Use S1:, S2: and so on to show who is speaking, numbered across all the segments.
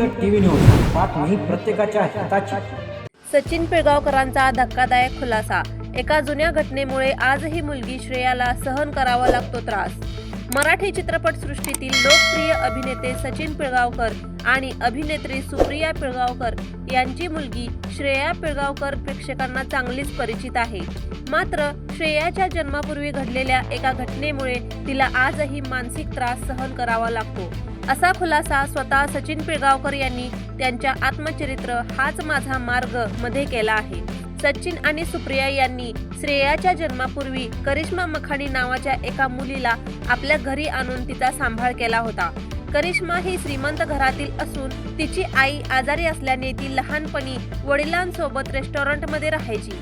S1: जनहित TV news, बातमी प्रत्येकाच्या हिताची.
S2: सचिन पिळगावकरांचा धक्कादायक खुलासा. एका जुन्या घटनेमुळे आजही मुलगी श्रेयाला सहन करावा लागतो त्रास. मराठी चित्रपटसृष्टीतील लोकप्रिय अभिनेते सचिन पिळगावकर आणि अभिनेत्री सुप्रिया पिळगावकर यांची मुलगी श्रेया पिळगावकर प्रेक्षकांना चांगलीच परिचित आहे. मात्र श्रेयाच्या जन्मापूर्वी घडलेल्या एका घटनेमुळे तिला आजही मानसिक त्रास सहन करावा लागतो, असा खुलासा स्वतः सचिन पिळगावकर यांनी त्यांच्या आत्मचरित्र हाच माझा मार्ग मध्ये केला आहे. सचिन आणि सुप्रिया यांनी श्रेयाच्या जन्मापूर्वी करिश्मा मखानी नावाच्या एका मुलीला आपल्या घरी आणून तिचा सांभाळ केला होता. करिश्मा ही श्रीमंत घरातील असून तिची आई आजारी असल्याने ती लहानपणी वडिलांसोबत रेस्टॉरंटमध्ये राहायची.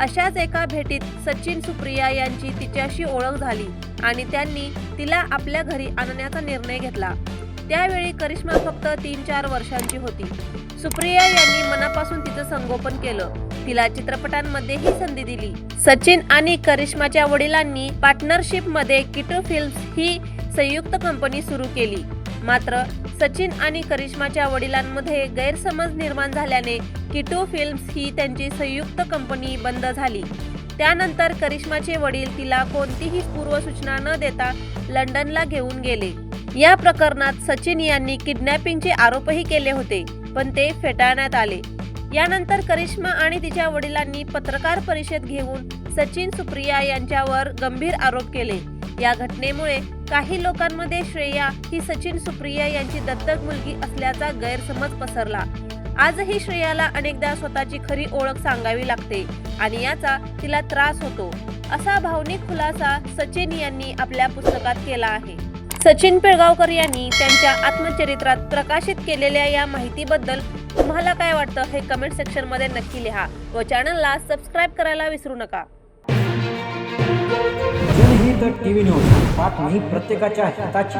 S2: अशाच एका भेटीत सचिन सुप्रिया यांची तिच्याशी ओळख झाली आणि त्यांनी तिला आपल्या घरी आणण्याचा निर्णय घेतला. त्यावेळी करिश्मा फक्त 3-4 वर्षांची होती. सुप्रिया यांनी मनापासून तिचं संगोपन केलं. तिला चित्रपटांमध्येही संधी दिली. सचिन आणि करिश्माच्या वडिलांनी पार्टनरशिप मध्ये किटो फिल्म्स ही संयुक्त कंपनी सुरू केली. मात्र सचिन आणि करिश्माच्या वडिलांमध्ये गैरसमज निर्माण झाल्याने किटो फिल्म्स ही त्यांची संयुक्त कंपनी बंद झाली. त्यानंतर करिश्माचे वडील तिला कोणतीही पूर्वसूचना न देता लंडनला घेऊन गेले. या प्रकरणात सचिन यांनी किडनॅपिंगचे आरोपही केले होते, पण ते फेटाळण्यात आले. यानंतर करिश्मा आणि तिच्या वडिलांनी पत्रकार परिषद घेऊन सचिन सुप्रिया यांच्यावर गंभीर आरोप केले. या घटनेमुळे काही लोकांमध्ये श्रेया ही सचिन सुप्रिया यांची दत्तक मुलगी असल्याचा गैरसमज पसरला. आजही श्रेयाला अनेकदा स्वतःची खरी ओळख सांगावी लागते आणि याचा तिला त्रास होतो, असा भावनिक खुलासा सचिन यांनी आपल्या पुस्तकात केला आहे. सचिन पिळगावकर यांनी त्यांच्या आत्मचरित्रात प्रकाशित केलेल्या या माहितीबद्दल तुम्हाला काय वाटतं हे कमेंट सेक्शन मध्ये नक्की लिहा व चॅनलला सबस्क्राईब करायला विसरू नका.
S1: जनहित टीव्ही न्यूज, बातमी प्रत्येकाच्या हिताची.